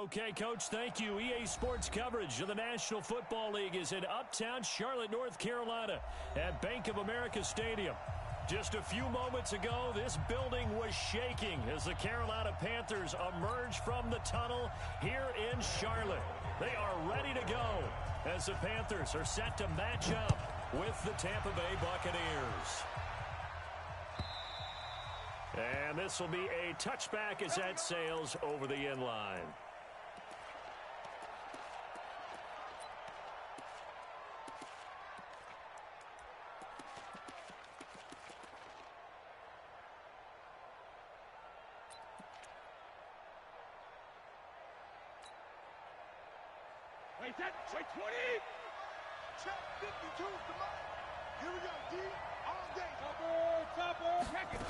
Okay, Coach, thank you. EA Sports coverage of the National Football League is in uptown Charlotte, North Carolina at Bank of America Stadium. Just a few moments ago, this building was shaking as the Carolina Panthers emerged from the tunnel here in Charlotte. They are ready to go as the Panthers are set to match up with the Tampa Bay Buccaneers. And this will be a touchback as that sails over the end line. Wait, 20. Check 52. Come on. Here we go, D. All day. Topper. Check it.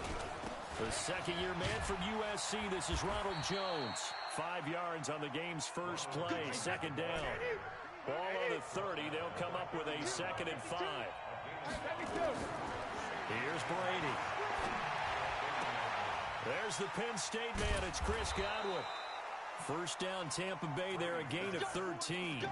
The second-year man from USC, this is Ronald Jones. 5 yards on the game's first play, second down. Ball on the 30, they'll come up with a 2nd and 5. Here's Brady. There's the Penn State man, it's Chris Godwin. First down, Tampa Bay, there a gain of 13.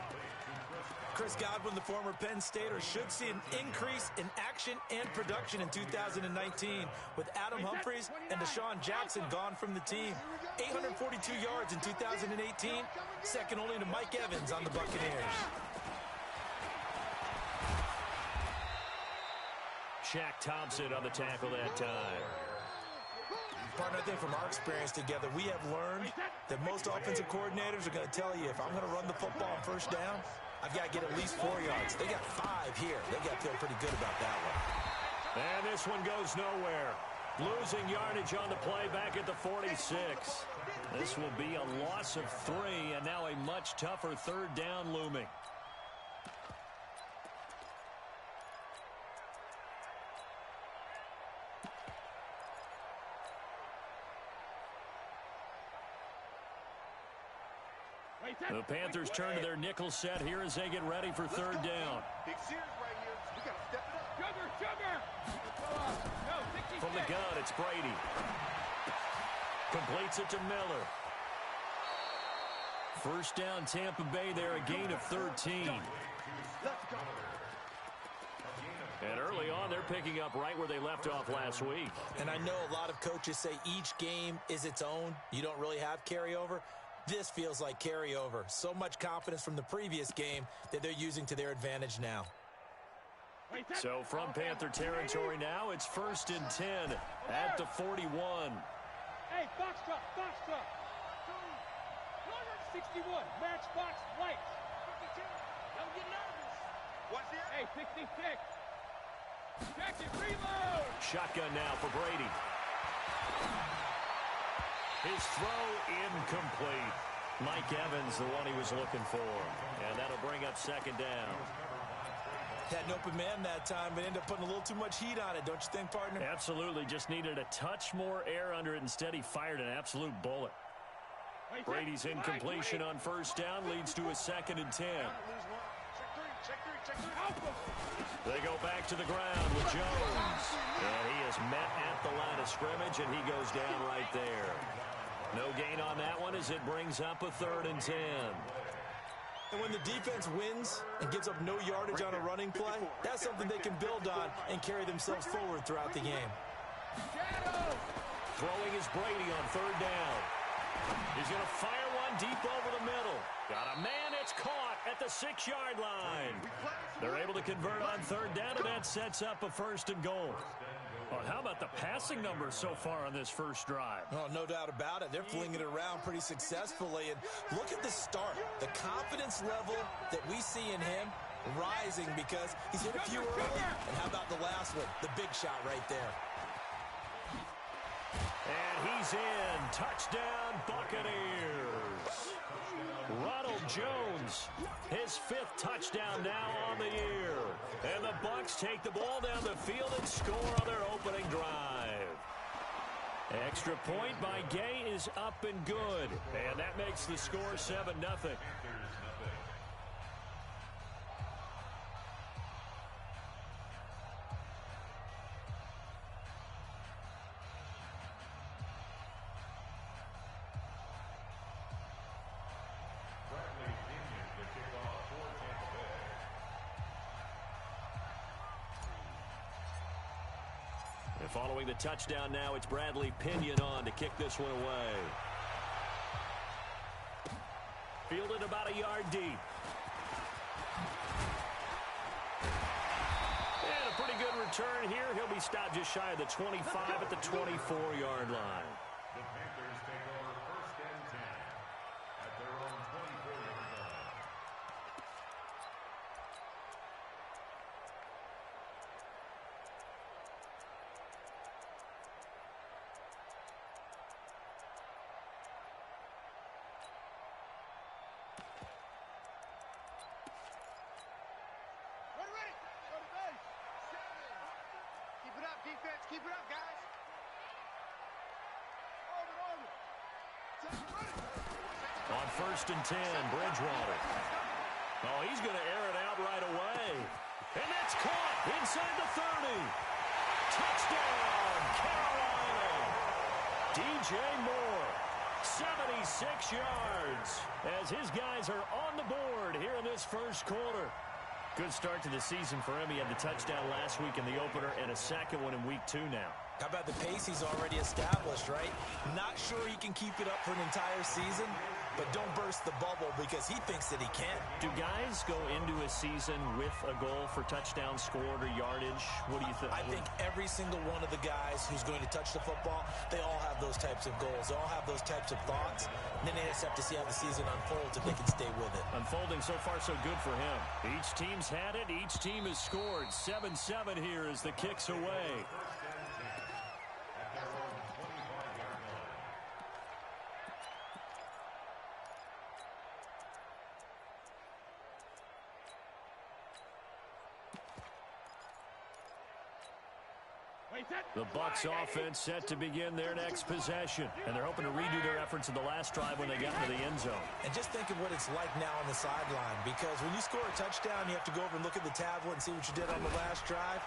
Chris Godwin, the former Penn Stater, should see an increase in action and production in 2019 with Adam Humphries and Deshaun Jackson gone from the team. 842 yards in 2018, second only to Mike Evans on the Buccaneers. Shaq Thompson on the tackle that time. Partner, I think from our experience together, we have learned that most offensive coordinators are going to tell you, if I'm going to run the football on first down, I've got to get at least 4 yards. They got 5 here. They got to feel pretty good about that one. And this one goes nowhere. Losing yardage on the play back at the 46. This will be a loss of 3, and now a much tougher third down looming. The Panthers turn to their nickel set here as they get ready for third down. From the gun, it's Brady. Completes it to Miller. First down, Tampa Bay there, a gain of 13. And early on, they're picking up right where they left off last week. And I know a lot of coaches say each game is its own. You don't really have carryover. This feels like carryover. So much confidence from the previous game that they're using to their advantage now. So from Panther territory now, it's 1st and 10 at the 41. Hey, box truck. 61, match box lights. 52, don't get nervous. What's the Hey, 66. Check it, reload. Shotgun now for Brady. His throw incomplete. Mike Evans, the one he was looking for. And that'll bring up second down. Had an open man that time, but ended up putting a little too much heat on it, don't you think, partner? Absolutely. Just needed a touch more air under it. Instead, he fired an absolute bullet. Brady's incompletion on first down leads to a 2nd and 10. They go back to the ground with Jones. And he is met at the line of scrimmage, and he goes down right there. No gain on that one as it brings up a 3rd and 10. And when the defense wins and gives up no yardage on a running play, that's something they can build on and carry themselves forward throughout the game. Throwing is Brady on 3rd down. He's going to fire one deep over the middle. Got a man, it's caught at the 6-yard line. They're able to convert on 3rd down, and that sets up a 1st and goal. Well, how about the passing numbers so far on this first drive? Oh, no doubt about it. They're flinging it around pretty successfully. And look at the start. The confidence level that we see in him rising because he's hit a few early. And how about the last one? The big shot right there. And he's in. Touchdown, Buccaneers. Ronald Jones, his 5th touchdown now on the year. And the Bucs take the ball down the field and score on their opening drive. Extra point by Gay is up and good. And that makes the score 7-0. And following the touchdown now, it's Bradley Pinion on to kick this one away. Fielded about a yard deep. And a pretty good return here. He'll be stopped just shy of the 25 at the 24-yard line. The Panthers take over 1st and 10 at their own 24-yard line. Defense, keep it up, guys. On 1st and 10, Bridgewater. Oh, he's going to air it out right away. And that's caught inside the 30. Touchdown, Carolina. DJ Moore, 76 yards, as his guys are on the board here in this first quarter. Good start to the season for him. He had the touchdown last week in the opener and a second one in week 2 now. How about the pace he's already established, right? Not sure he can keep it up for an entire season, but don't burst the bubble because he thinks that he can. Do guys go into a season with a goal for touchdown scored or yardage? What do you think? I think every single one of the guys who's going to touch the football, they all have those types of goals. They all have those types of thoughts. And then they just have to see how the season unfolds if they can stay with it. Unfolding so far so good for him. Each team's had it. Each team has scored. 7-7 here as the kick's away. The Bucs offense set to begin their next possession. And they're hoping to redo their efforts in the last drive when they got into the end zone. And just think of what it's like now on the sideline. Because when you score a touchdown, you have to go over and look at the tablet and see what you did on the last drive.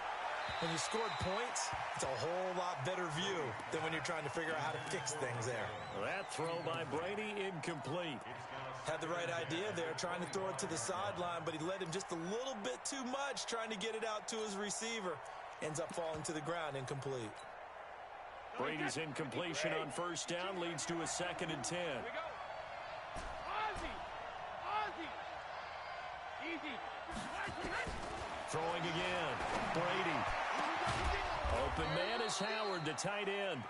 When you scored points, it's a whole lot better view than when you're trying to figure out how to fix things there. That throw by Brady incomplete. Had the right idea there, trying to throw it to the sideline, but he led him just a little bit too much, trying to get it out to his receiver. Ends up falling to the ground, incomplete. Brady's incompletion on 1st down leads to a 2nd and 10. Throwing again. Brady. Open man is Howard, the tight end.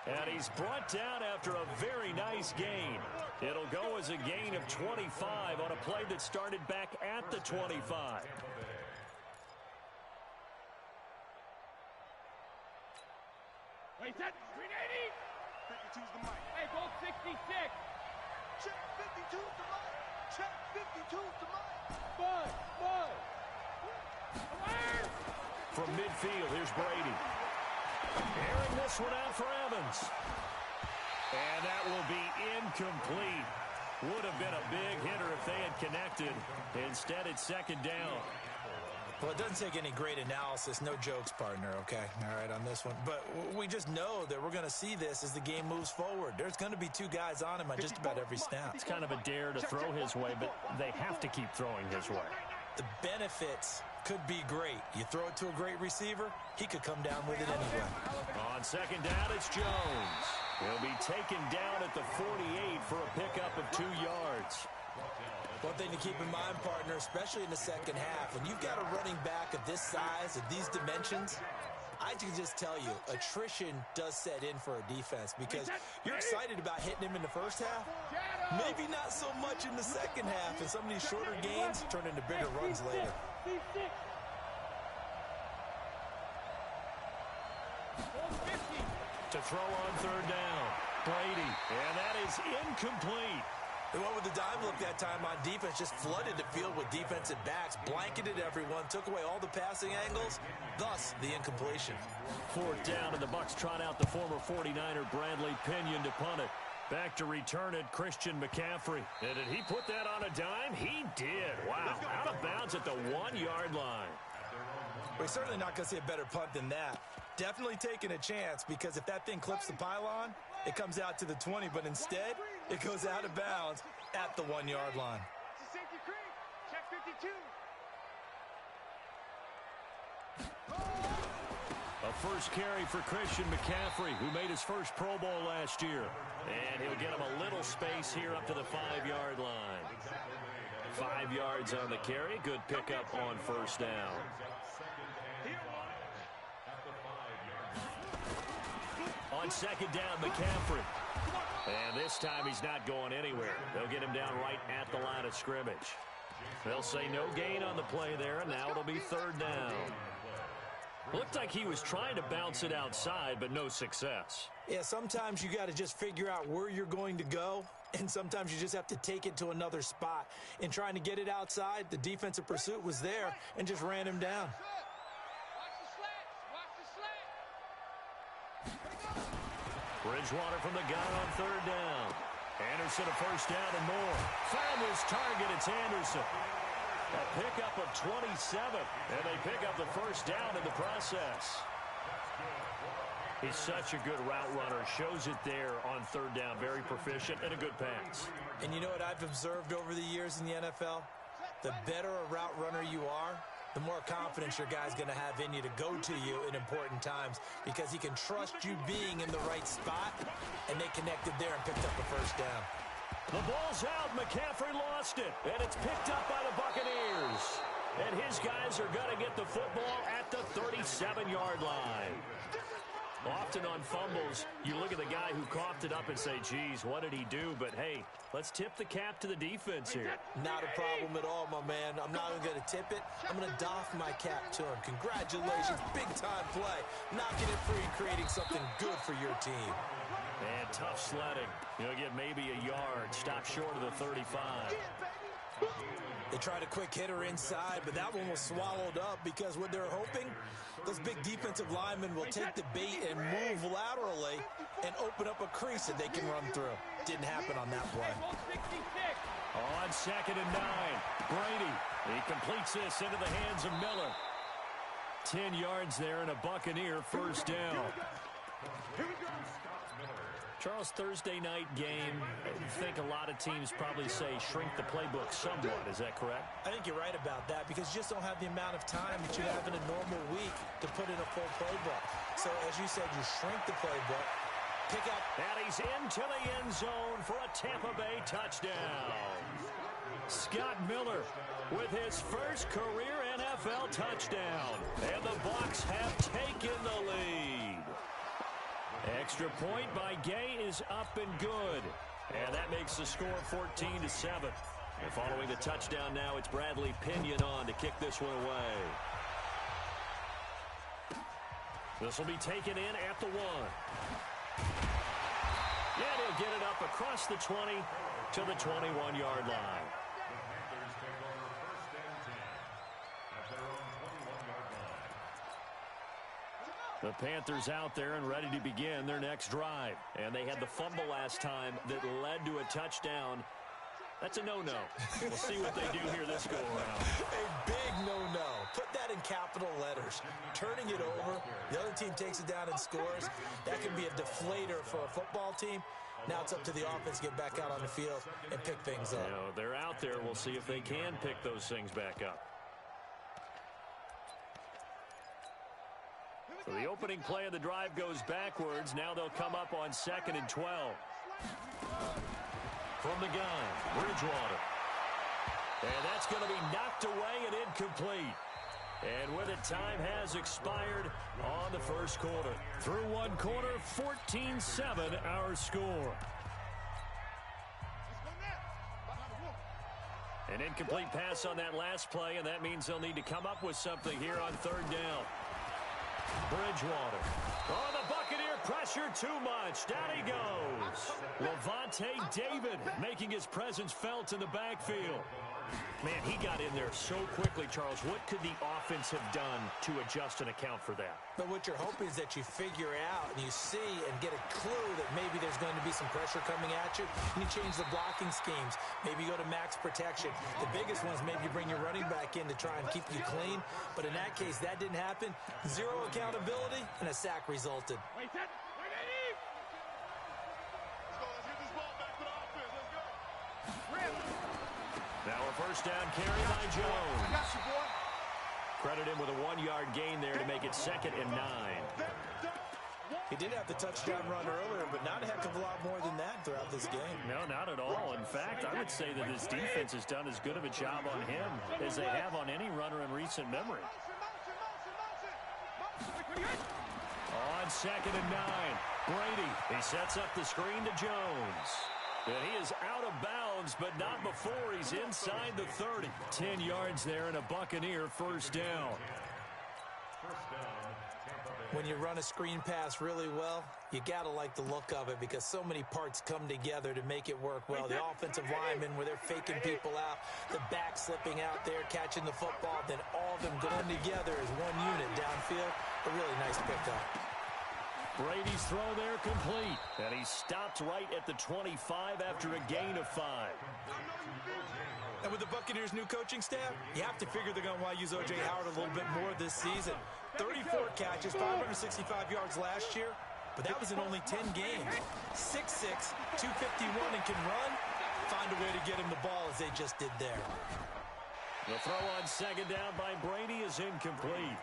And he's brought down after a very nice gain. It'll go as a gain of 25 on a play that started back at the 25. Wait, set. 380. 52's the mic. Hey, go 66. Check 52's the mic. Check 52's the mic. Bud. From midfield, here's Brady. Airing this one out for Evans. And that will be incomplete. Would have been a big hitter if they had connected. Instead, it's 2nd down. Well, it doesn't take any great analysis. No jokes, partner, okay? All right, on this one. But we just know that we're going to see this as the game moves forward. There's going to be 2 guys on him on just about every snap. It's kind of a dare to throw his way, but they have to keep throwing his way. The benefits could be great. You throw it to a great receiver, he could come down with it anyway. On 2nd down, it's Jones. He'll be taken down at the 48 for a pickup of 2 yards. One thing to keep in mind, partner, especially in the second half, when you've got a running back of this size, of these dimensions, I can just tell you, attrition does set in for a defense because you're excited about hitting him in the first half. Maybe not so much in the second half, and some of these shorter gains turn into bigger runs later. To throw on 3rd down, Brady, and that is incomplete. They went with the dime look that time on defense, just flooded the field with defensive backs, blanketed everyone, took away all the passing angles, thus the incompletion. 4th down, and the Bucs trot out the former 49er Bradley Pinion to punt it. Back to return it, Christian McCaffrey. And did he put that on a dime? He did. Wow, out of bounds at the 1-yard line. We're certainly not going to see a better punt than that. Definitely taking a chance because if that thing clips the pylon, it comes out to the 20, but instead, it goes out of bounds at the 1-yard line. Safety creek. Check 52. A first carry for Christian McCaffrey, who made his first Pro Bowl last year. And he'll get him a little space here up to the 5-yard line. 5 yards on the carry. Good pickup on first down. On second down, McCaffrey. And this time he's not going anywhere. They'll get him down right at the line of scrimmage. They'll say no gain on the play there, and now it'll be third down. Looked like he was trying to bounce it outside, but no success. Yeah, sometimes you got to just figure out where you're going to go, and sometimes you just have to take it to another spot. In trying to get it outside, the defensive pursuit was there and just ran him down. Bridgewater from the gun on third down. Anderson a first down and more. Found his target. It's Anderson. A pickup of 27, and they pick up the first down in the process. He's such a good route runner. Shows it there on third down. Very proficient and a good pass. And you know what I've observed over the years in the NFL? The better a route runner you are, the more confidence your guy's going to have in you to go to you in important times, because he can trust you being in the right spot, and they connected there and picked up the first down. The ball's out. McCaffrey lost it, and it's picked up by the Buccaneers. And his guys are going to get the football at the 37-yard line. Often on fumbles, you look at the guy who coughed it up and say, geez, what did he do? But, hey, let's tip the cap to the defense here. Not a problem at all, my man. I'm not even going to tip it. I'm going to doff my cap to him. Congratulations. Big-time play. Knocking it free, creating something good for your team. And tough sledding. He'll get maybe a yard. Stop short of the 35. They tried a quick hitter inside, but that one was swallowed up because what they're hoping, those big defensive linemen will take the bait and move laterally and open up a crease that they can run through. Didn't happen on that play. On second and 9, Brady. He completes this into the hands of Miller. 10 yards there and a Buccaneer first down. Charles, Thursday night game, I think a lot of teams probably say shrink the playbook somewhat. Is that correct? I think you're right about that, because you just don't have the amount of time that you have in a normal week to put in a full playbook. So, as you said, you shrink the playbook, pick up. And he's into the end zone for a Tampa Bay touchdown. Scott Miller with his first career NFL touchdown. And the Bucs have taken the lead. Extra point by Gay is up and good. And that makes the score 14-7. And following the touchdown now, it's Bradley Pinion on to kick this one away. This will be taken in at the 1. And he'll get it up across the 20 to the 21-yard line. The Panthers out there and ready to begin their next drive. And they had the fumble last time that led to a touchdown. That's a no-no. We'll see what they do here this go-around. A big no-no. Put that in capital letters. Turning it over, the other team takes it down and scores. That can be a deflator for a football team. Now it's up to the offense to get back out on the field and pick things up. You know, they're out there. We'll see if they can pick those things back up. So the opening play of the drive goes backwards. Now they'll come up on 2nd and 12. From the gun, Bridgewater. And that's going to be knocked away and incomplete. And with it, time has expired on the first quarter. Through one quarter, 14-7 our score. An incomplete pass on that last play, and that means they'll need to come up with something here on third down. Bridgewater. Oh, the Buccaneer pressure too much. Down he goes. Levante David making his presence felt in the backfield. Man, he got in there so quickly, Charles. What could the offense have done to adjust and account for that? But what you're hoping is that you figure out and you see and get a clue that maybe there's going to be some pressure coming at you, and you change the blocking schemes. Maybe you go to max protection. The biggest one is maybe you bring your running back in to try and keep you clean. But in that case, that didn't happen. Zero accountability, and a sack resulted. Wait, set. Wait, Eddie. Let's go. Let's get this ball back to the offense. Let's go. Rip. Now a first down carry by Jones. I got you, boy. Credit him with a 1-yard gain there to make it 2nd and 9. He did have the touchdown run earlier, but not a heck of a lot more than that throughout this game. No, not at all. In fact, I would say that this defense has done as good of a job on him as they have on any runner in recent memory. On 2nd and 9, Brady. He sets up the screen to Jones. And he is out of bounds, but not before he's inside the 30. 10 yards there and a Buccaneer first down. When you run a screen pass really well, you got to like the look of it because so many parts come together to make it work well. The offensive linemen where they're faking people out, the back slipping out there, catching the football, then all of them going together as one unit downfield. A really nice pickup. Brady's throw there complete, and he stopped right at the 25 after a gain of 5. And with the Buccaneers' new coaching staff, you have to figure they're going to want to use O.J. Howard a little bit more this season. 34 catches, 565 yards last year, but that was in only 10 games. 6'6", 251, and can run. Find a way to get him the ball as they just did there. The throw on 2nd down by Brady is incomplete.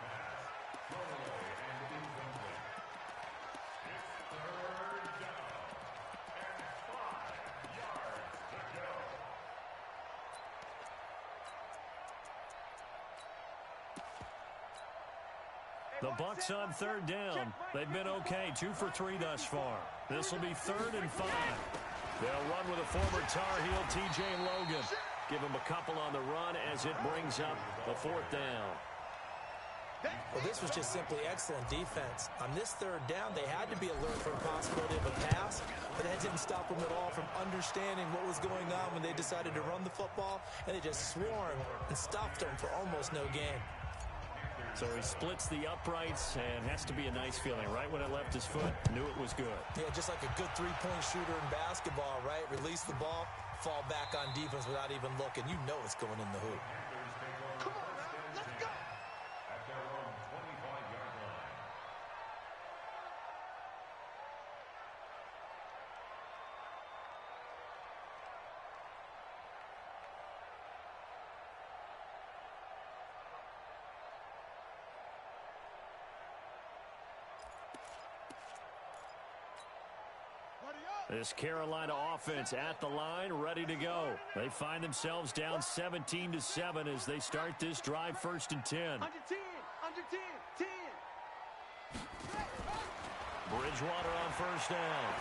The Bucs on 3rd down. They've been okay, 2 for 3 thus far. This will be 3rd and 5. They'll run with a former Tar Heel, T.J. Logan. Give him a couple on the run as it brings up the 4th down. Well, this was just simply excellent defense. On this 3rd down, they had to be alert for a possibility of a pass, but that didn't stop them at all from understanding what was going on when they decided to run the football, and they just swarmed and stopped them for almost no gain. So he splits the uprights and has to be a nice feeling. Right when it left his foot, knew it was good. Yeah, just like a good three-point shooter in basketball, right? Release the ball, fall back on defense without even looking. You know it's going in the hoop. Come on, now, let's go. At their own 25-yard line. This Carolina offense at the line, ready to go. They find themselves down 17-7 as they start this drive 1st and 10. Under 10, 10. Bridgewater on 1st down.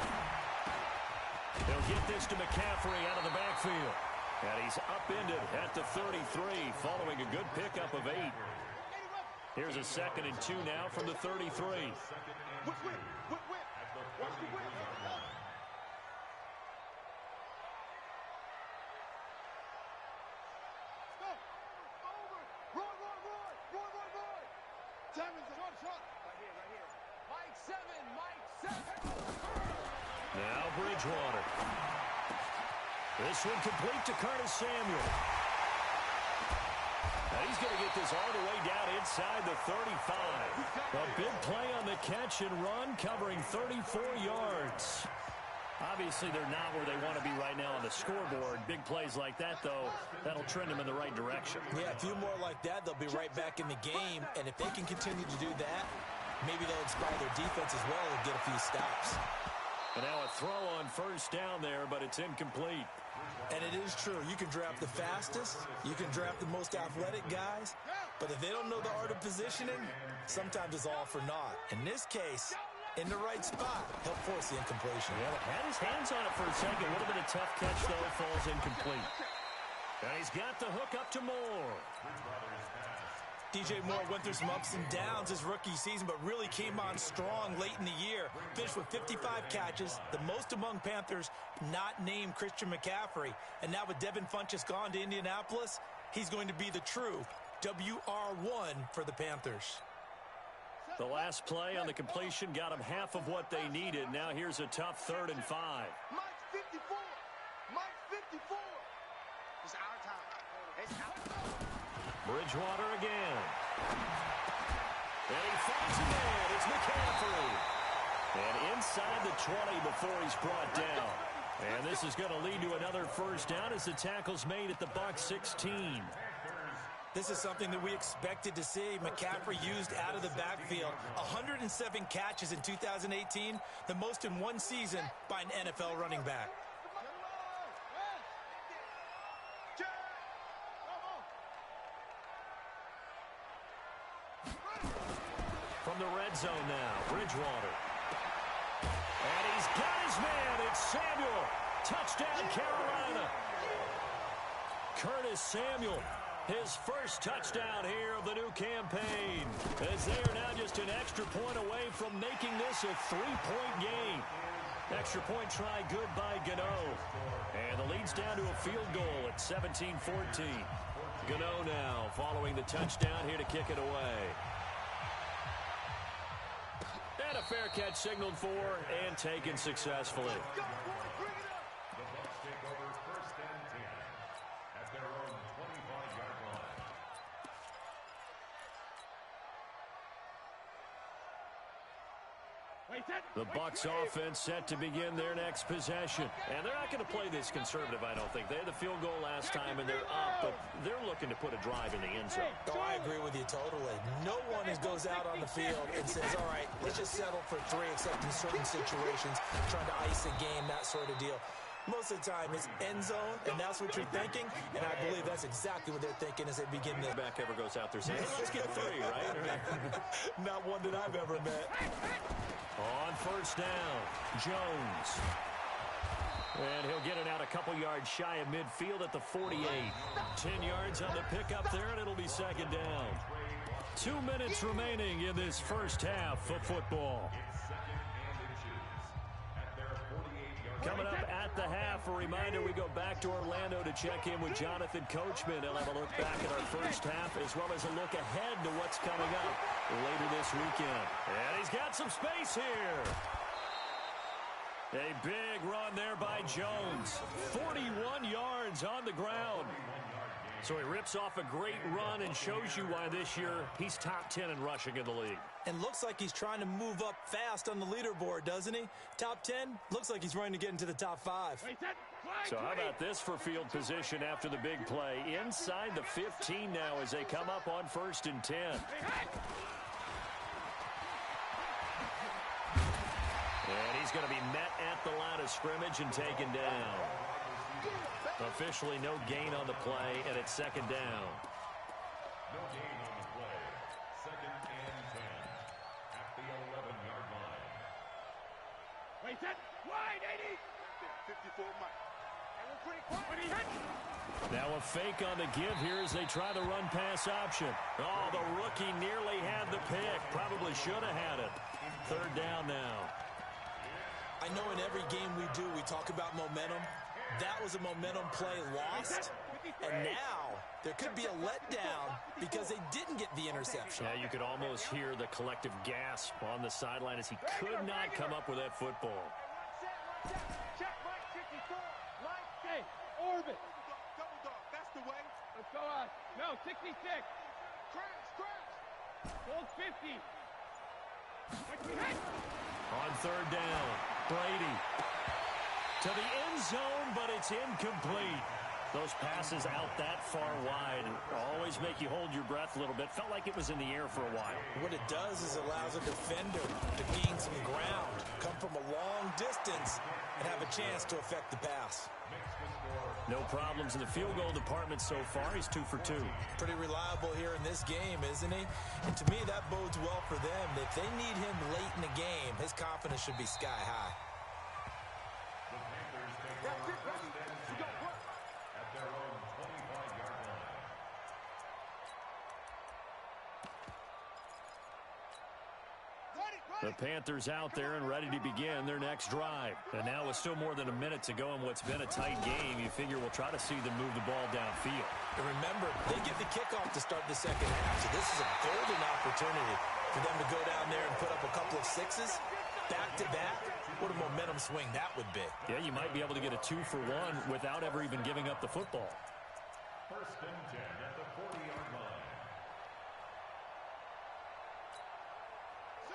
He'll get this to McCaffrey out of the backfield. And he's upended at the 33 following a good pickup of 8. Here's a 2nd and 2 now from the 33. Whip. Watch the whip. Now Bridgewater. This one complete to Curtis Samuel. Now he's going to get this all the way down inside the 35. A big play on the catch and run, covering 34 yards. Obviously, they're not where they want to be right now on the scoreboard. Big plays like that, though, that'll trend them in the right direction. Yeah, a few more like that, they'll be right back in the game. And if they can continue to do that, maybe they'll inspire their defense as well and get a few stops. And now a throw on 1st down there, but it's incomplete. And it is true. You can draft the fastest. You can draft the most athletic guys. But if they don't know the art of positioning, sometimes it's all for naught. In this case, in the right spot, he'll force the incompletion. Yeah, had his hands on it for a second. Would have been a tough catch, though. Falls incomplete. And he's got the hook up to Moore. DJ Moore went through some ups and downs his rookie season, but really came on strong late in the year. Finished with 55 catches, the most among Panthers not named Christian McCaffrey. And now with Devin Funchess gone to Indianapolis, he's going to be the true WR1 for the Panthers. The last play on the completion got them half of what they needed. Now here's a tough 3rd and 5. Mike 54. It's our time. Bridgewater again. And he finds a man. It's McCaffrey. And inside the 20 before he's brought down. And this is going to lead to another 1st down as the tackle's made at the Bucs 16. This is something that we expected to see. McCaffrey used out of the backfield. 107 catches in 2018, the most in one season by an NFL running back. From the red zone now, Bridgewater. And he's got his man. It's Samuel. Touchdown, Carolina. Curtis Samuel, his first touchdown here of the new campaign, as they are now just an extra point away from making this a 3-point game. Extra point try good by Gano. And the lead's down to a field goal at 17-14. Gano now following the touchdown here to kick it away. And a fair catch signaled for and taken successfully. The Bucs take over 1st and 10 at their own 25-yard line. The Bucs offense set to begin their next possession. And they're not going to play this conservative, I don't think. They had the field goal last time, and they're up, but they're looking to put a drive in the end zone. Oh, I agree with you totally. No one goes out on the field and says, all right, let's just settle for 3, except in certain situations, trying to ice a game, that sort of deal. Most of the time, it's end zone, and that's what you're thinking, and I believe that's exactly what they're thinking as they begin this. Back ever goes out there saying, hey, let's get 3, right? Not one that I've ever met. On first down, Jones. And he'll get it out a couple yards shy of midfield at the 48. 10 yards on the pickup there, and it'll be second down. 2 minutes remaining in this first half of football. Coming up at the half, a reminder, we go back to Orlando to check in with Jonathan Coachman. He'll have a look back at our first half as well as a look ahead to what's coming up later this weekend. And he's got some space here. A big run there by Jones. 41 yards on the ground. So he rips off a great run and shows you why this year he's top 10 in rushing in the league. And looks like he's trying to move up fast on the leaderboard, doesn't he? Top 10, looks like he's running to get into the top 5. So how about this for field position after the big play? Inside the 15 now as they come up on 1st and 10. And he's going to be met at the line of scrimmage and taken down. Officially no gain on the play, and it's second down. No gain on the play. 2nd and 10 at the 11-yard line. Wait, set, wide, 80. 54 Mike. And we're pretty quiet. When he hit. Now a fake on the give here as they try the run-pass option. Oh, the rookie nearly had the pick. Probably should have had it. 3rd down now. I know in every game we do, we talk about momentum. That was a momentum play lost, and now there could be a letdown because they didn't get the interception. Yeah, you could almost hear the collective gasp on the sideline as he could not come up with that football. Check, right, 54. Line, stay, orbit. Double dog, that's the way. Let's go out. No, 66. Crash. Hold 50. On 3rd down, Brady. To the end zone, but it's incomplete. Those passes out that far wide always make you hold your breath a little bit. Felt like it was in the air for a while. What it does is allows a defender to gain some ground, come from a long distance, and have a chance to affect the pass. No problems in the field goal department so far. He's 2 for 2. Pretty reliable here in this game, isn't he? And to me, that bodes well for them. If they need him late in the game, his confidence should be sky high. The Panthers take over 1st and 10 at their own 25-yard line. The Panthers out there and ready to begin their next drive. And now with still more than a minute to go in what's been a tight game, you figure we'll try to see them move the ball downfield. And remember, they get the kickoff to start the second half, so this is a golden opportunity for them to go down there and put up a couple of 6s back-to-back. What a momentum swing that would be. Yeah, you might be able to get a 2-for-1 without ever even giving up the football. 1st and 10 at the 40-yard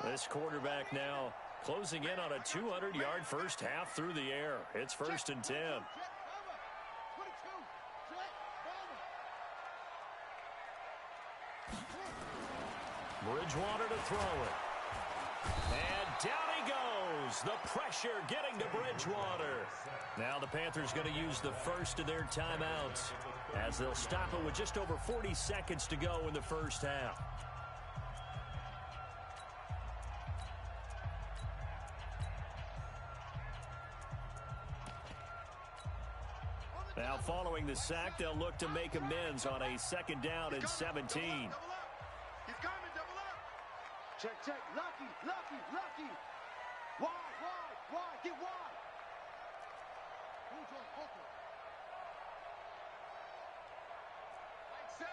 line. This quarterback now closing in on a 200-yard first half through the air. It's 1st and 10. Bridgewater to throw it. And down he goes. The pressure getting to Bridgewater. Now the Panthers going to use the first of their timeouts as they'll stop it with just over 40 seconds to go in the first half. Now following the sack, they'll look to make amends on a second down and 17. He's coming, double up. Check, check. Lucky. Wide. Get wide. Who's on open? Mike 7.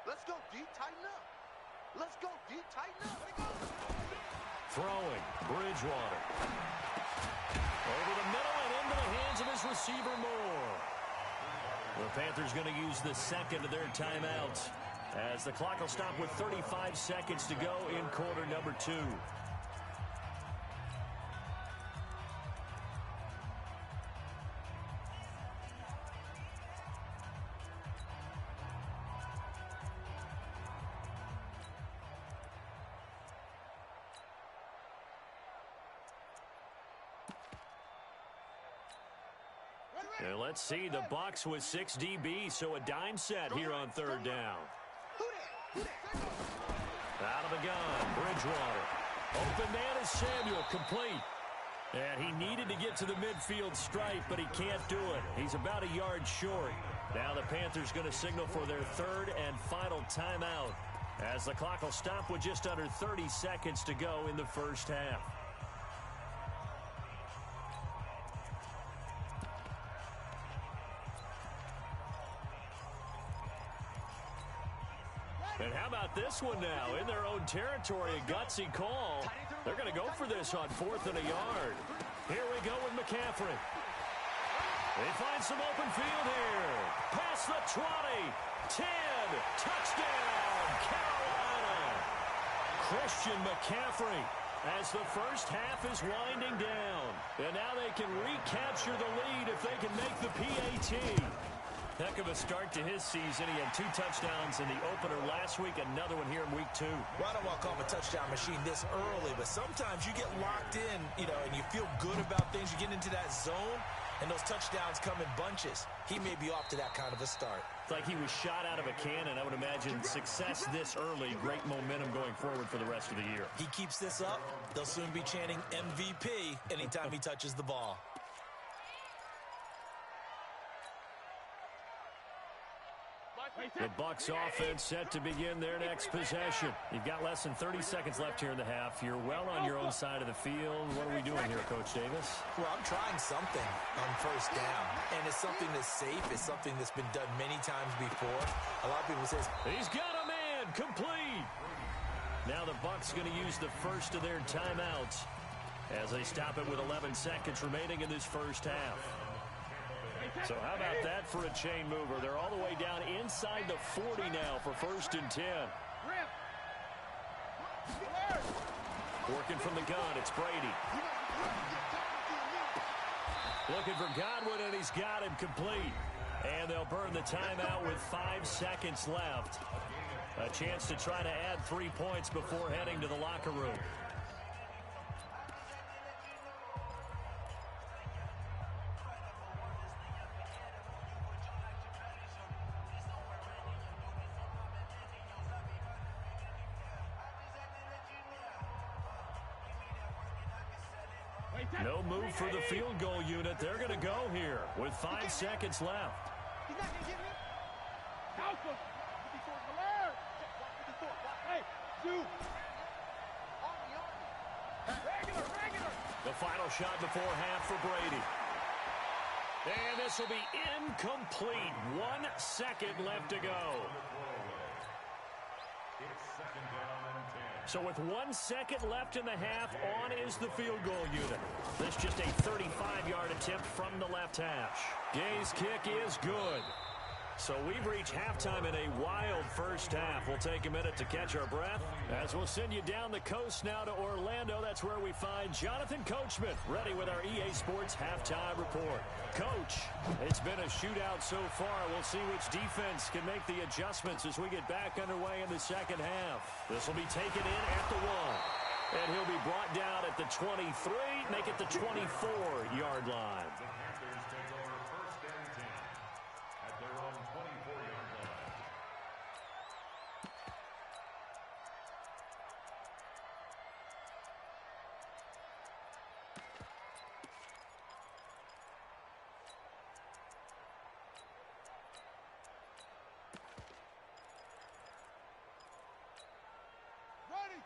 Let's go deep, tighten up. Throwing, Bridgewater. Over the middle and into the hands of his receiver, Moore. The Panthers going to use the second of their timeouts as the clock will stop with 35 seconds to go in quarter number 2. And let's see, the Bucs with 6 DB, so a dime set here on third down. Out of the gun, Bridgewater. Open man is Samuel, complete. And he needed to get to the midfield stripe, but he can't do it. He's about a yard short. Now the Panthers going to signal for their third and final timeout as the clock will stop with just under 30 seconds to go in the first half. And how about this one now? In their own territory, a gutsy call. They're going to go for this on 4th and a yard. Here we go with McCaffrey. They find some open field here. Past the 20. 10. Touchdown, Carolina. Christian McCaffrey as the first half is winding down. And now they can recapture the lead if they can make the PAT. Heck of a start to his season. He had 2 touchdowns in the opener last week, another one here in week 2. Well, I don't want to call him a touchdown machine this early, but sometimes you get locked in, and you feel good about things. You get into that zone, and those touchdowns come in bunches. He may be off to that kind of a start. It's like he was shot out of a cannon. I would imagine success this early, great momentum going forward for the rest of the year. He keeps this up, they'll soon be chanting MVP anytime he touches the ball. The Bucs offense set to begin their next possession. You've got less than 30 seconds left here in the half. You're well on your own side of the field. What are we doing here, Coach Davis? Well, I'm trying something on first down, and it's something that's safe. It's something that's been done many times before. A lot of people say, he's got a man, complete. Now the Bucs going to use the first of their timeouts as they stop it with 11 seconds remaining in this first half. So how about that for a chain mover? They're all the way down inside the 40 now for 1st and 10. Working from the gun, it's Brady. Looking for Godwin, and he's got him complete. And they'll burn the timeout with 5 seconds left. A chance to try to add 3 points before heading to the locker room. No move for the field goal unit. They're going to go here with 5 seconds left. He's not going to get me. Council. 54. Hey, shoot. Regular. The final shot before half for Brady. And this will be incomplete. 1 second left to go. So with 1 second left in the half, on is the field goal unit. This just a 35-yard attempt from the left hash. Gay's kick is good. So we've reached halftime in a wild first half. We'll take a minute to catch our breath as we'll send you down the coast now to Orlando. That's where we find Jonathan Coachman ready with our EA Sports halftime report. Coach, it's been a shootout so far. We'll see which defense can make the adjustments as we get back underway in the second half. This will be taken in at the 1. And he'll be brought down at the 23, make it the 24-yard line.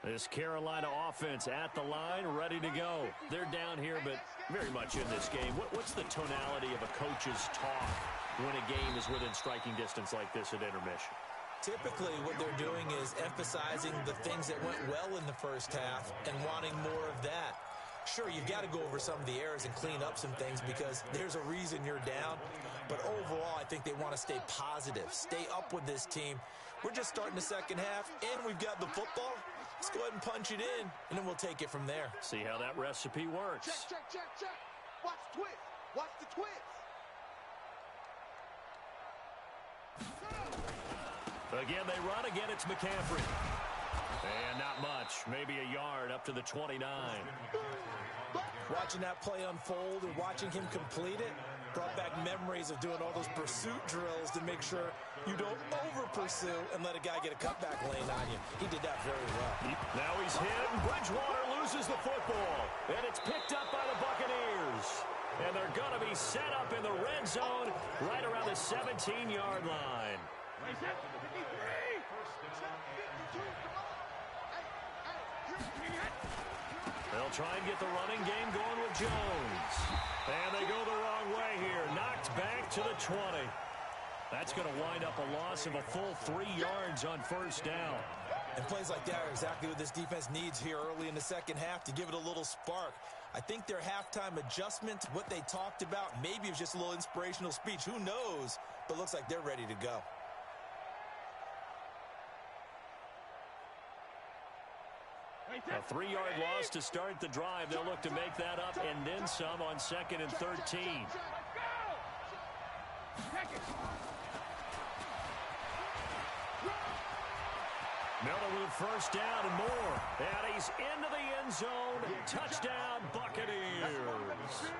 This Carolina offense at the line, ready to go. They're down here, but very much in this game. What's the tonality of a coach's talk when a game is within striking distance like this at intermission? Typically, what they're doing is emphasizing the things that went well in the first half and wanting more of that. Sure, you've got to go over some of the errors and clean up some things because there's a reason you're down. But overall, I think they want to stay positive, stay up with this team. We're just starting the second half, and we've got the football. Let's go ahead and punch it in, and then we'll take it from there. See how that recipe works. Check. Watch the twist. Watch the twist. Again, they run. Again, it's McCaffrey. And not much. Maybe a yard up to the 29. Watching that play unfold and watching him complete it brought back memories of doing all those pursuit drills to make sure you don't over-pursue and let a guy get a cutback lane on you. He did that very well. Now he's hit. Bridgewater loses the football. And it's picked up by the Buccaneers. And they're going to be set up in the red zone right around the 17-yard line. They'll try and get the running game going with Jones. And they go the wrong way here. Knocked back to the 20. That's going to wind up a loss of a full 3 yards on first down. And plays like that are exactly what this defense needs here early in the second half to give it a little spark. I think their halftime adjustment, what they talked about, maybe it was just a little inspirational speech. Who knows? But looks like they're ready to go. A 3-yard loss to start the drive. They'll look to make that up and then some on 2nd and 13. Miller with first down and more. And he's into the end zone. Touchdown, Buccaneers.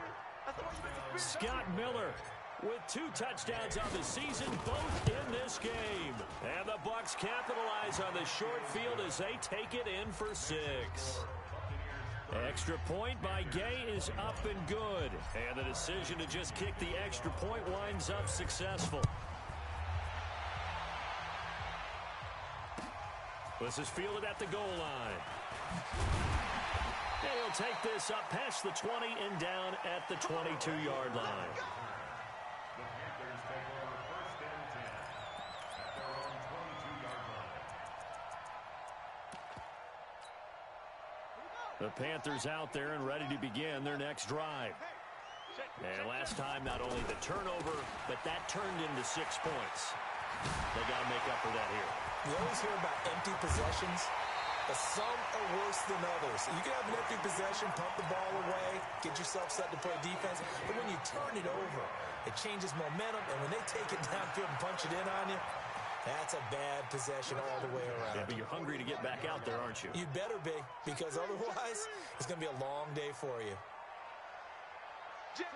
Scott Miller with 2 touchdowns on the season, both in this game. And the Bucs capitalize on the short field as they take it in for 6. Extra point by Gay is up and good. And the decision to just kick the extra point winds up successful. This is fielded at the goal line. And he'll take this up past the 20 and down at the 22-yard line. The Panthers out there and ready to begin their next drive. And last time, not only the turnover, but that turned into 6 points. They got to make up for that here. You always hear about empty possessions, but some are worse than others. You can have an empty possession, pump the ball away, get yourself set to play defense, but when you turn it over, it changes momentum, and when they take it downfield and punch it in on you, that's a bad possession all the way around. Yeah, but you're hungry to get back out there, aren't you? You better be, because otherwise, it's going to be a long day for you. Jim.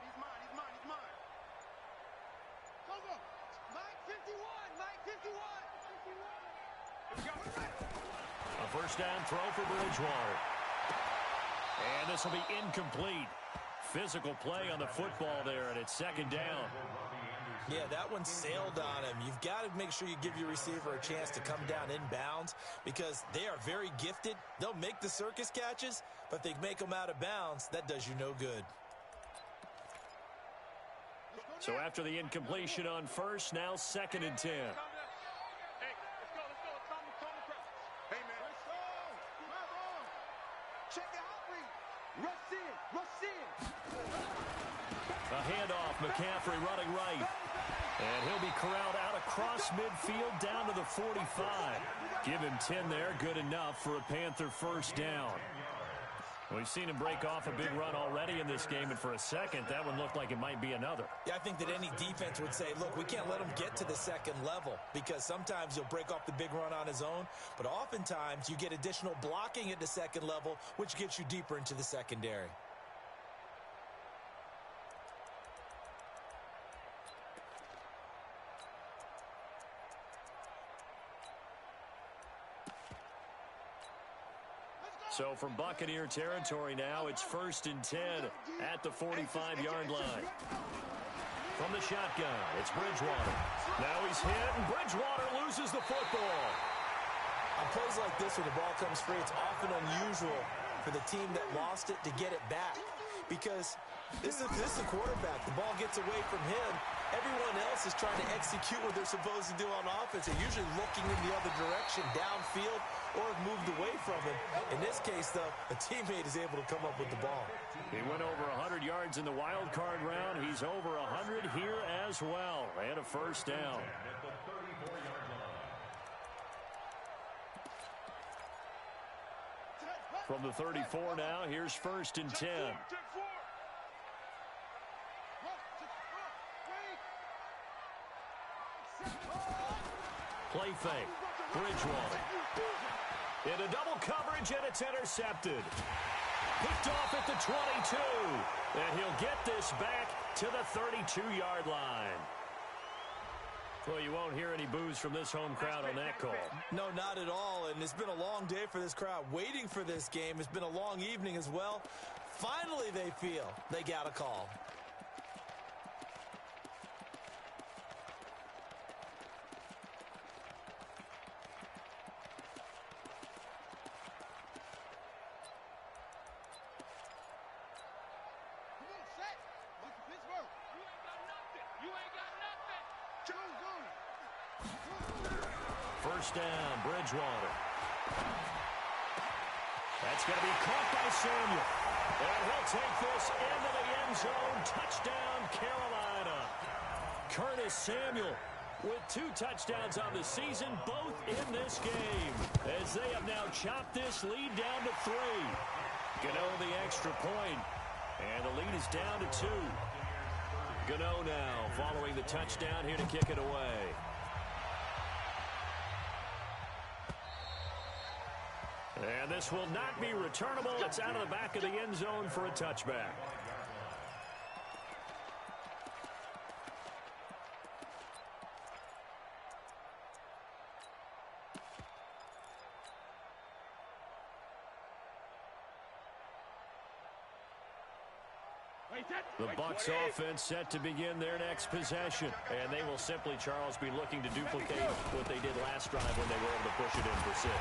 He's mine. Cover. Mike 51. A first down throw for Bridgewater. And this will be incomplete. Physical play on the football there, and it's 2nd down. Yeah, that one sailed on him. You've got to make sure you give your receiver a chance to come down inbounds because they are very gifted. They'll make the circus catches, but if they make them out of bounds, that does you no good. So after the incompletion on first, now 2nd and 10. Territory running right. And he'll be corralled out across midfield down to the 45. Give him 10 there. Good enough for a Panther first down. We've seen him break off a big run already in this game, and for a second, that one looked like it might be another. Yeah, I think that any defense would say, look, we can't let him get to the second level, because sometimes he'll break off the big run on his own, but oftentimes you get additional blocking at the second level, which gets you deeper into the secondary. So from Buccaneer territory now, it's 1st and 10 at the 45-yard line. From the shotgun, it's Bridgewater. Now he's hit, and Bridgewater loses the football. On plays like this, when the ball comes free, it's often unusual for the team that lost it to get it back, because this is a quarterback. The ball gets away from him. Everyone else is trying to execute what they're supposed to do on offense. They're usually looking in the other direction, downfield, or have moved away from him. In this case, though, a teammate is able to come up with the ball. He went over 100 yards in the wild card round. He's over 100 here as well. And a first down. From the 34 now, here's 1st and 10. Play fake. Bridgewater. Into double coverage, and it's intercepted. Picked off at the 22. And he'll get this back to the 32-yard line. Well, you won't hear any boos from this home crowd on that call. No, not at all. And it's been a long day for this crowd waiting for this game. It's been a long evening as well. Finally, they feel they got a call. First down, Bridgewater. That's going to be caught by Samuel. And he'll take this into the end zone. Touchdown, Carolina. Curtis Samuel with 2 touchdowns on the season, both in this game, as they have now chopped this lead down to 3. Gano the extra point, and the lead is down to 2. Gano now following the touchdown here to kick it away. And this will not be returnable. It's out of the back of the end zone for a touchback. The Bucs offense set to begin their next possession. And they will simply, Charles, be looking to duplicate what they did last drive when they were able to push it in for 6.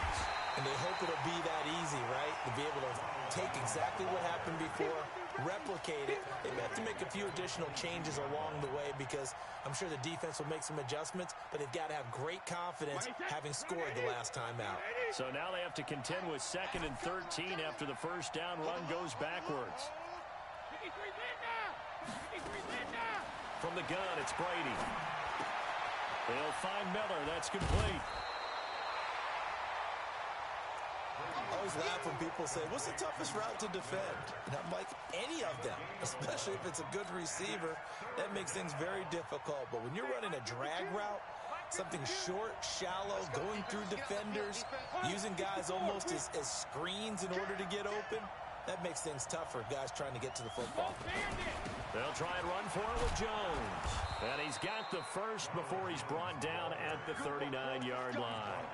And they hope it'll be that easy, right? To be able to take exactly what happened before, replicate it. They may have to make a few additional changes along the way, because I'm sure the defense will make some adjustments, but they've got to have great confidence having scored the last time out. So now they have to contend with 2nd and 13 after the first down run goes backwards. From the gun, it's Brady. They'll find Miller. That's complete. I always laugh when people say, what's the toughest route to defend? And I'm like, any of them, especially if it's a good receiver. That makes things very difficult. But when you're running a drag route, something short, shallow, going through defenders, using guys almost as screens in order to get open, that makes things tougher, guys trying to get to the football. They'll try and run for it with Jones. And he's got the first before he's brought down at the 39-yard line.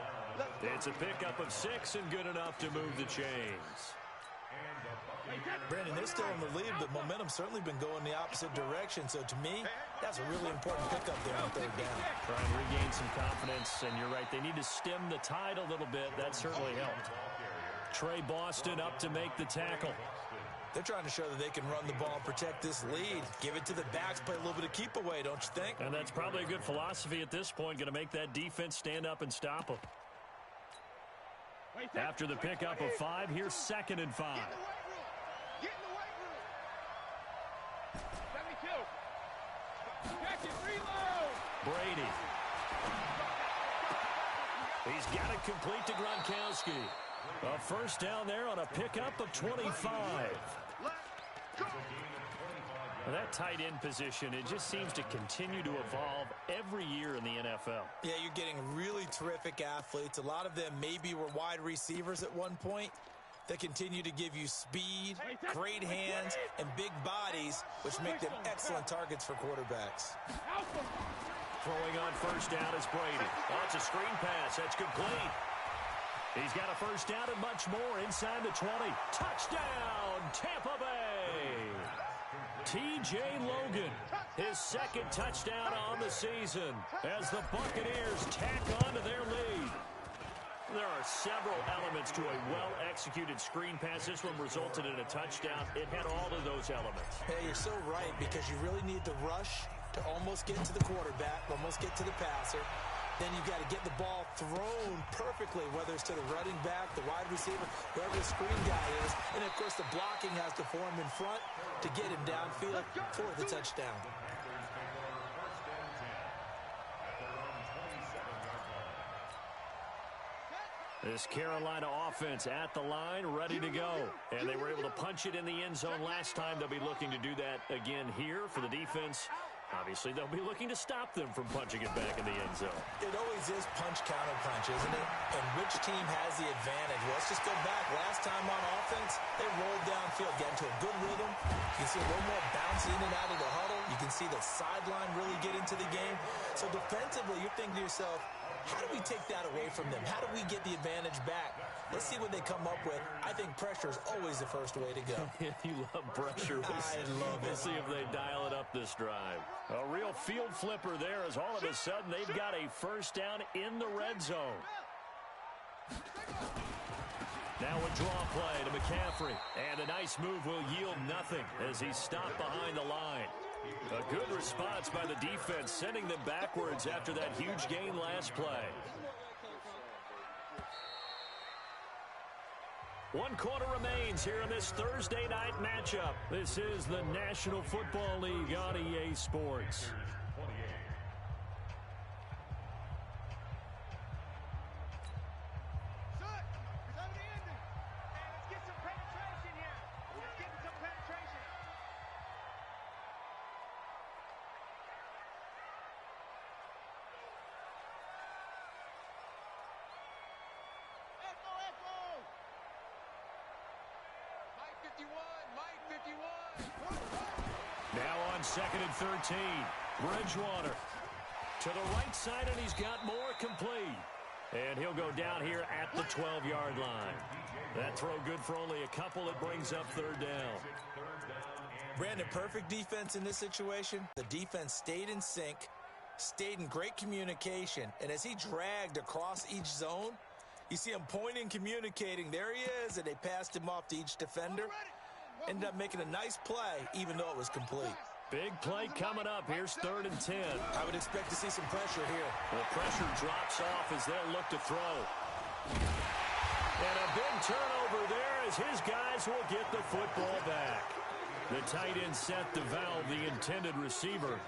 It's a pickup of 6 and good enough to move the chains. Brandon, they're still in the lead, but momentum's certainly been going the opposite direction. So to me, that's a really important pickup there on 3rd down. Try and regain some confidence, and you're right. They need to stem the tide a little bit. That certainly helped. Trey Boston up to make the tackle. They're trying to show that they can run the ball and protect this lead. Give it to the backs, play a little bit of keep away, don't you think? And that's probably a good philosophy at this point, going to make that defense stand up and stop them. After the pickup of 5, here's 2nd and 5. Brady. He's got it complete to Gronkowski. A first down there on a pickup of 25. That tight end position, it just seems to continue to evolve every year in the NFL. Yeah, you're getting really terrific athletes. A lot of them maybe were wide receivers at one point. They continue to give you speed, great hands, and big bodies, which make them excellent targets for quarterbacks. Throwing on first down is Brady. Oh, it's a screen pass. That's complete. He's got a first down and much more inside the 20. Touchdown, Tampa Bay. T.J. Logan, his second touchdown on the season as the Buccaneers tack on to their lead. There are several elements to a well-executed screen pass. This one resulted in a touchdown. It had all of those elements. Hey, you're so right, because you really need the rush to almost get to the quarterback, almost get to the passer. Then you've got to get the ball thrown perfectly, whether it's to the running back, the wide receiver, whoever the screen guy is. And, of course, the blocking has to form in front to get him downfield for the touchdown. This Carolina offense at the line, ready to go. And they were able to punch it in the end zone last time. They'll be looking to do that again here for the defense. Obviously, they'll be looking to stop them from punching it back in the end zone. It always is punch-counter-punch, isn't it? And which team has the advantage? Well, let's just go back. Last time on offense, they rolled downfield, got into a good rhythm. You can see a little more bounce in and out of the huddle. You can see the sideline really get into the game. So defensively, you're thinking to yourself, how do we take that away from them? How do we get the advantage back? Let's see what they come up with. I think pressure is always the first way to go. You love pressure. We'll see if they dial it up this drive. A real field flipper there as all of a sudden they've got a first down in the red zone. Now a draw play to McCaffrey. And a nice move will yield nothing as he's stopped behind the line. A good response by the defense, sending them backwards after that huge gain last play. 1 quarter remains here in this Thursday night matchup. This is the National Football League on EA Sports. Now on 2nd and 13. Bridgewater to the right side, and he's got more complete. And he'll go down here at the 12-yard line. That throw good for only a couple. It brings up 3rd down. Brandon, perfect defense in this situation. The defense stayed in sync, stayed in great communication, and as he dragged across each zone, you see him pointing, communicating. There he is, and they passed him off to each defender. Ended up making a nice play, even though it was complete. Big play coming up. Here's 3rd and 10. I would expect to see some pressure here. The pressure drops off as they'll look to throw. And a big turnover there as his guys will get the football back. The tight end set to valve the intended receiver.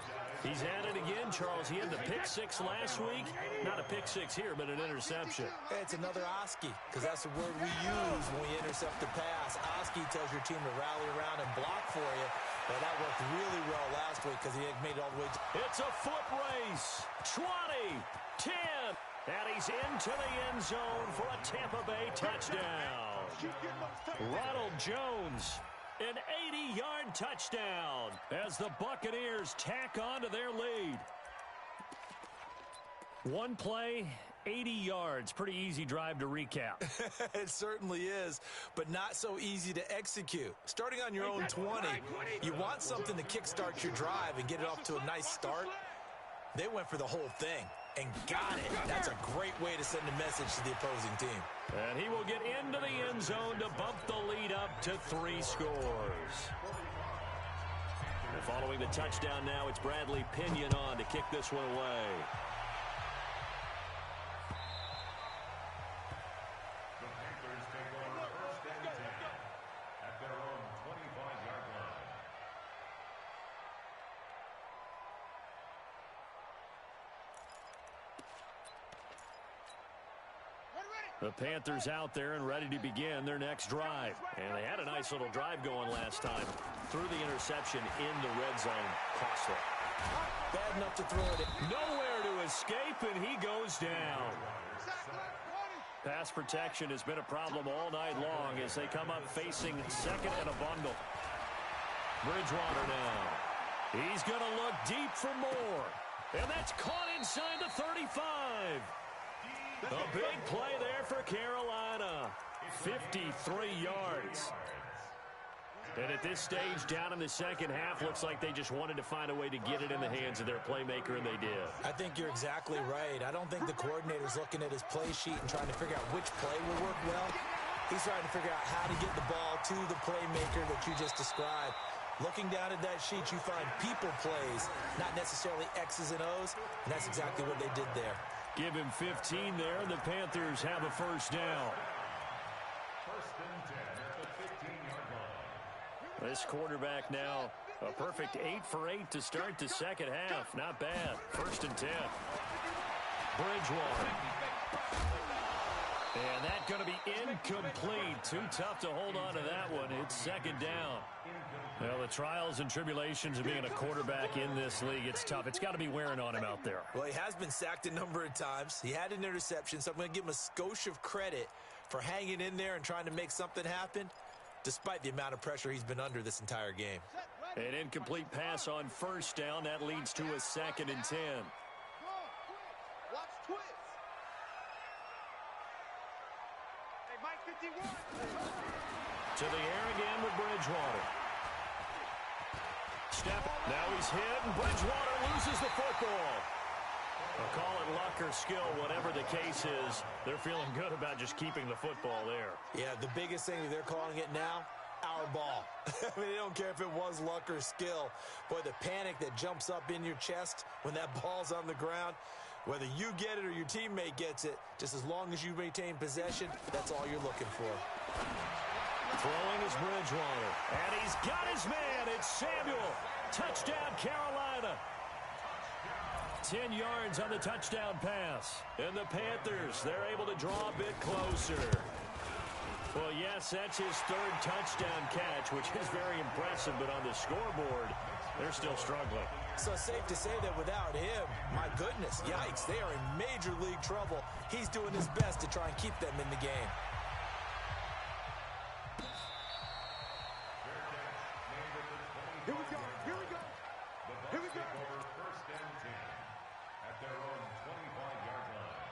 He's at it again, Charles. He had the pick 6 last week. Not a pick 6 here, but an interception. Hey, it's another Oski, because that's the word we use when we intercept the pass. Oski tells your team to rally around and block for you. Well, that worked really well last week because he had made it all the way. It's a foot race. 20, 10, and he's into the end zone for a Tampa Bay touchdown. Ronald Jones, an 80-yard touchdown as the Buccaneers tack on to their lead. One play, 80 yards. Pretty easy drive to recap. It certainly is, but not so easy to execute. Starting on your own 20, you want something to kickstart your drive and get it off to a nice start. They went for the whole thing and got it. That's a great way to send a message to the opposing team. And he will get into the end zone to bump the lead up to 3 scores. And following the touchdown now, it's Bradley Pinion on to kick this one away. The Panthers take over 1st and 10 at their own 25-yard line. The Panthers out there and ready to begin their next drive. And they had a nice little drive going last time. Threw the interception in the red zone. Costly. Bad enough to throw it in. Nowhere to escape, and he goes down. Pass protection has been a problem all night long as they come up facing second and a bundle. Bridgewater now. He's going to look deep for more. And that's caught inside the 35. A big play there for Carolina. 53 yards. And at this stage, down in the second half, looks like they just wanted to find a way to get it in the hands of their playmaker, and they did. I think you're exactly right. I don't think the coordinator's looking at his play sheet and trying to figure out which play will work well. He's trying to figure out how to get the ball to the playmaker that you just described. Looking down at that sheet, you find people plays, not necessarily X's and O's, and that's exactly what they did there. Give him 15 there, and the Panthers have a first down. First and 10 at the 15-yard line. This quarterback now, a perfect 8 for 8 to start the second half. Not bad. First and 10. Bridgewater. And that's going to be incomplete. Too tough to hold on to that one. It's second down. Well, the trials and tribulations of being a quarterback in this league, it's tough. It's got to be wearing on him out there. Well, he has been sacked a number of times. He had an interception, so I'm going to give him a skosh of credit for hanging in there and trying to make something happen, despite the amount of pressure he's been under this entire game. An incomplete pass on first down. That leads to a second and 10. Watch twist. Hey, Mike 51. To the air again with Bridgewater. Step. Now he's hit, and Bridgewater loses the football. I'll call it luck or skill, whatever the case is. They're feeling good about just keeping the football there. Yeah, the biggest thing that they're calling it now, our ball. I mean, they don't care if it was luck or skill. Boy, the panic that jumps up in your chest when that ball's on the ground, whether you get it or your teammate gets it, just as long as you maintain possession, that's all you're looking for. Throwing is Bridgewater. And he's got his man. It's Samuel. Touchdown, Carolina. 10 yards on the touchdown pass. And the Panthers, they're able to draw a bit closer. Well, yes, that's his third touchdown catch, which is very impressive. But on the scoreboard, they're still struggling. So safe to say that without him, my goodness, yikes, they are in major league trouble. He's doing his best to try and keep them in the game. Here we go. Here we go. Here we go. Over first and 10 at their own 25-yard line.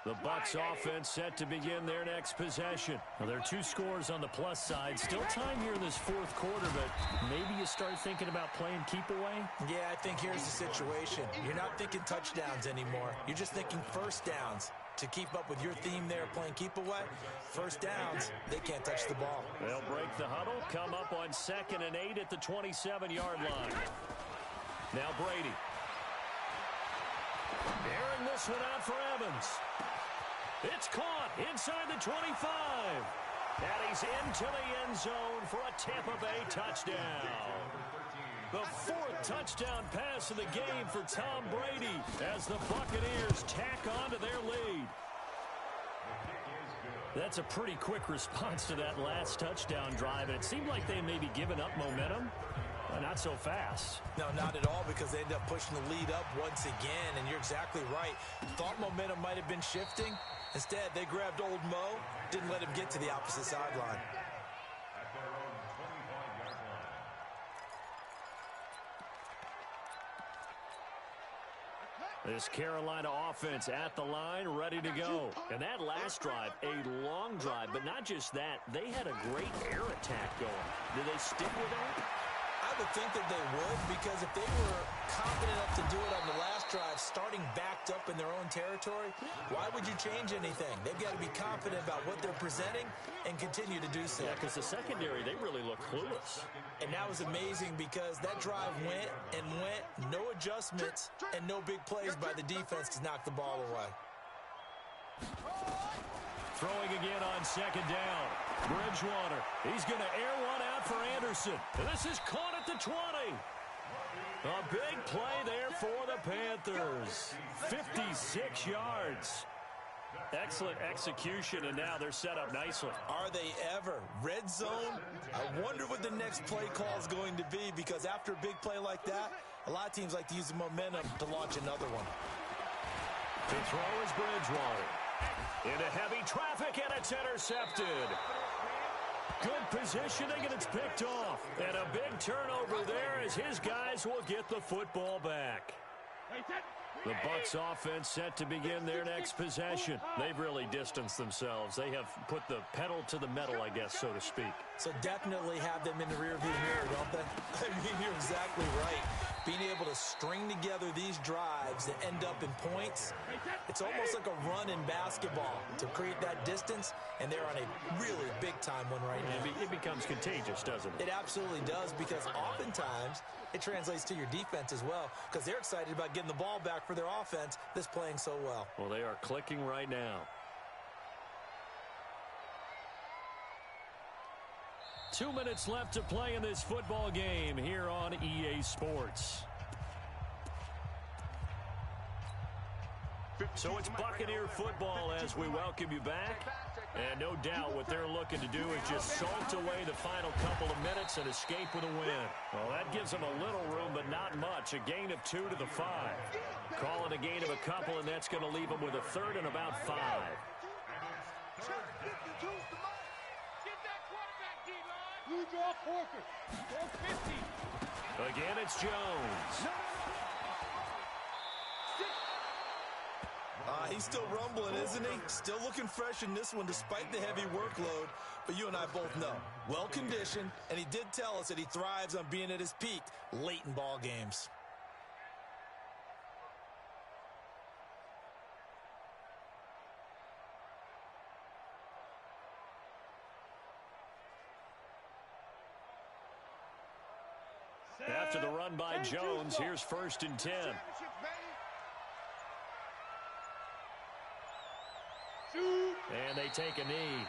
The Bucs offense set to begin their next possession. Well, there are 2 scores on the plus side. Still time here in this fourth quarter, but maybe you start thinking about playing keep away? Yeah, I think here's the situation. You're not thinking touchdowns anymore. You're just thinking first downs. To keep up with your theme there, playing keep away, first downs, they can't touch the ball. They'll break the huddle, come up on 2nd and 8 at the 27-yard line. Now Brady. Airing this one out for Evans. It's caught inside the 25. And he's into the end zone for a Tampa Bay touchdown. The 4th touchdown pass of the game for Tom Brady as the Buccaneers tack on to their lead. That's a pretty quick response to that last touchdown drive, and it seemed like they may be giving up momentum. Not so fast. No, not at all, because they end up pushing the lead up once again, and you're exactly right. Thought momentum might have been shifting. Instead, they grabbed old Mo, didn't let him get to the opposite sideline. At their own 25-yard line. This Carolina offense at the line, ready to go. And that last drive, a long drive, but not just that. They had a great air attack going. Did they stick with that? I would think that they would, because if they were confident enough to do it on the last drive, starting backed up in their own territory, why would you change anything? They've got to be confident about what they're presenting and continue to do so. Yeah, because the secondary, they really look clueless. And that was amazing, because that drive went and went, no adjustments and no big plays by the defense to knock the ball away. Throwing again on 2nd down. Bridgewater. He's going to air one out for Anderson. And this is caught at the 20. A big play there for the Panthers. 56 yards. Excellent execution, and now they're set up nicely. Are they ever? Red zone? I wonder what the next play call is going to be, because after a big play like that, a lot of teams like to use the momentum to launch another one. To throw is Bridgewater. Into heavy traffic, and it's intercepted. Good positioning, and it's picked off. And a big turnover there as his guys will get the football back. The Bucs offense set to begin their next possession. They've really distanced themselves. They have put the pedal to the metal, I guess, so to speak. So definitely have them in the rearview mirror, don't they? I mean, you're exactly right. Being able to string together these drives that end up in points, it's almost like a run in basketball to create that distance, and they're on a really big-time one right now. It becomes contagious, doesn't it? It absolutely does, because oftentimes it translates to your defense as well, because they're excited about getting the ball back for their offense that's playing so well. Well, they are clicking right now. 2 minutes left to play in this football game here on EA Sports. So it's Buccaneer football as we welcome you back. And no doubt what they're looking to do is just salt away the final couple of minutes and escape with a win. Well, that gives them a little room, but not much. A gain of 2 to the 5. Call it a gain of a couple, and that's going to leave them with a third and about 5. Blue draw Porter. Go 50. Again, it's Jones. He's still rumbling, isn't he? Still looking fresh in this one despite the heavy workload. But you and I both know, well-conditioned, and he did tell us that he thrives on being at his peak late in ball games. After the run by Jones, here's 1st and 10. And they take a knee.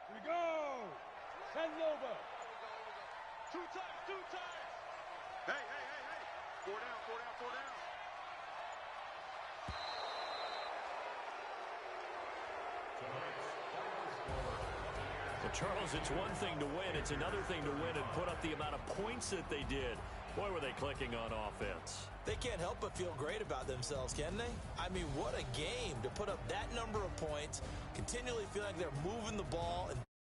Here we go. Send over. 2 times. Hey. 4 down. Well, Charles, it's one thing to win. It's another thing to win and put up the amount of points that they did. Boy, were they clicking on offense. They can't help but feel great about themselves, can they? I mean, what a game to put up that number of points, continually feel like they're moving the ball and